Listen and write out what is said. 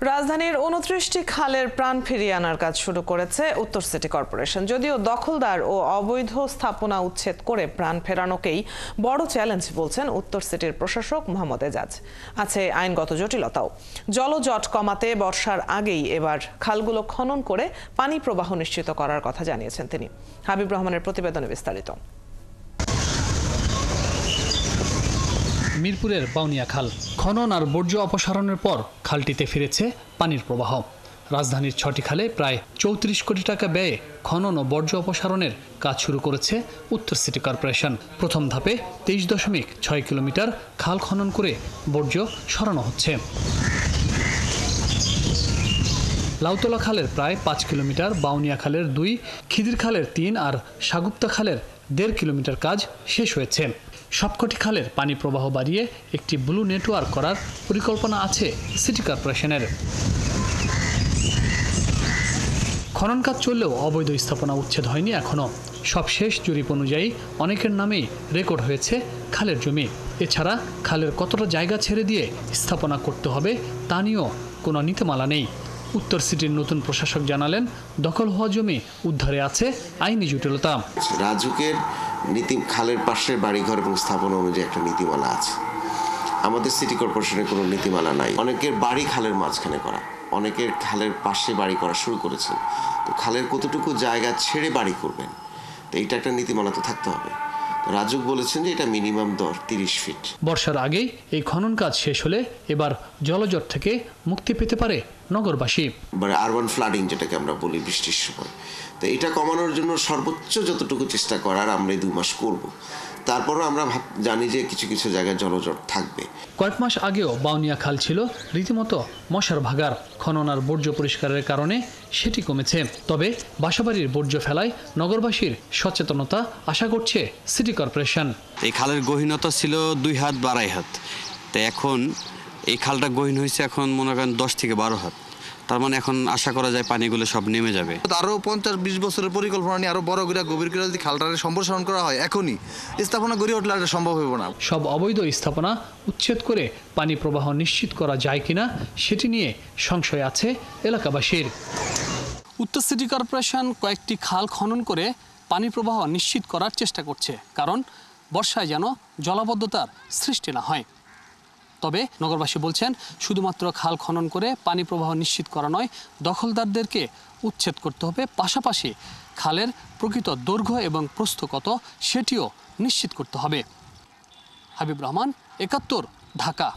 রাজধানীর ২৯টি খালের প্রাণ ফিরিয়ে আনার কাজ শুরু করেছে উত্তর সিটি কর্পোরেশন। যদিও দখলদার ও অবৈধ স্থাপনা উচ্ছেদ করে প্রাণ ফেরানোকেই বড় চ্যালেঞ্জ বলছেন উত্তর সিটির প্রশাসক মোহাম্মদ এজাজ। আছে আইনগত জটিলতাও। জলজট কমাতে বর্ষার আগেই এবার খালগুলো খনন করে পানি প্রবাহ নিশ্চিত করার কথা জানিয়েছেন তিনি। হাবিব রহমানের প্রতিবেদনে বিস্তারিত। মিরপুরের বাউনিয়া খাল খনন আর বর্জ্য অপসারণের পর খালটিতে ফিরেছে পানির প্রবাহ। রাজধানীর ৬টি খালে প্রায় ৩৪ কোটি টাকা ব্যয়ে খনন ও বর্জ্য অপসারণের কাজ শুরু করেছে উত্তর সিটি কর্পোরেশন। প্রথম ধাপে ২৩.৬ কিলোমিটার খাল খনন করে বর্জ্য সরানো হচ্ছে। লাউতলা খালের প্রায় ৫ কিলোমিটার, বাউনিয়া খালের ২, খিদির খালের ৩ আর সাগুপ্তা খালের ১.৫ কিলোমিটার কাজ শেষ হয়েছে। সবকটি খালের পানি প্রবাহ বাড়িয়ে একটি ব্লু নেটওয়ার্ক করার পরিকল্পনা আছে সিটি কর্পোরেশনের। খনন কাজ চললেও অবৈধ স্থাপনা উচ্ছেদ হয়নি এখনও। সবশেষ জরিপ অনুযায়ী অনেকের নামেই রেকর্ড হয়েছে খালের জমি। এছাড়া খালের কতটা জায়গা ছেড়ে দিয়ে স্থাপনা করতে হবে তা নিয়েও কোনো নীতিমালা নেই। উত্তর সিটির নতুন প্রশাসক জানালেন, দখল হওয়া জমি উদ্ধারে আছে আইনি জটিলতা। রাজুকের খালের পাশের বাড়িঘর এবং স্থাপনা অনুযায়ী একটা নীতিমালা আছে। আমাদের সিটি কর্পোরেশনের কোনো নীতিমালা নাই। অনেকের বাড়ি খালের মাঝখানে করা, অনেকের খালের পাশে বাড়ি করা শুরু করেছেন। তো খালের কতটুকু জায়গা ছেড়ে বাড়ি করবেন, তো এইটা একটা নীতিমালা তো থাকতে হবে। রাজুক বলেছেন যে এটা মিনিমাম ৩০ ফিট। বর্ষার আগেই এই খনন কাজ শেষ হলে এবার জলজট থেকে মুক্তি পেতে পারে নগরবাসী। আরবান ফ্লাডিং যেটাকে আমরা বলি বৃষ্টির সময়, তো এটা কমানোর জন্য সর্বোচ্চ যতটুকু চেষ্টা করার আমরা ২ মাস করব। তারপরও আমরা জানি যে কিছু কিছু জায়গায় জলজট থাকবে। কয়েক মাস আগেও বাউনিয়া খাল ছিল রীতিমতো মশার ভাগার। খনন আর বর্জ্য পরিষ্কারের কারণে সেটি কমেছে। তবে বাসাবাড়ির বর্জ্য ফেলায় নগরবাসীর সচেতনতা আশা করছে সিটি কর্পোরেশন। এই খালের গহীনতা ছিল ২ হাত বা ২.৫ হাত, তো এখন এই খালটা গহীন হয়েছে এখন মনে করেন ১০ থেকে ১২ হাত। তার মানে এখন আশা করা যায় পানিগুলো সব নেমে যাবে। আরও ৫০-২০ বছরের পরিকল্পনা নিয়ে আরও বড় করে গভীর করে যদি খালটাকে সম্প্রসারণ করা হয়, এখনই স্থাপনা গড়ে উঠলে এটা সম্ভব হবে না। সব অবৈধ স্থাপনা উচ্ছেদ করে পানি প্রবাহ নিশ্চিত করা যায় কিনা সেটি নিয়ে সংশয় আছে এলাকাবাসীর। উত্তর সিটি কর্পোরেশন কয়েকটি খাল খনন করে পানি প্রবাহ নিশ্চিত করার চেষ্টা করছে, কারণ বর্ষায় যেন জলাবদ্ধতার সৃষ্টি না হয়। তবে নগরবাসী বলছেন, শুধুমাত্র খাল খনন করে পানি প্রবাহ নিশ্চিত করা নয়, দখলদারদেরকে উচ্ছেদ করতে হবে। পাশাপাশি খালের প্রকৃত দৈর্ঘ্য এবং প্রস্থ কত সেটিও নিশ্চিত করতে হবে। হাবিব রহমান, ৭১, ঢাকা।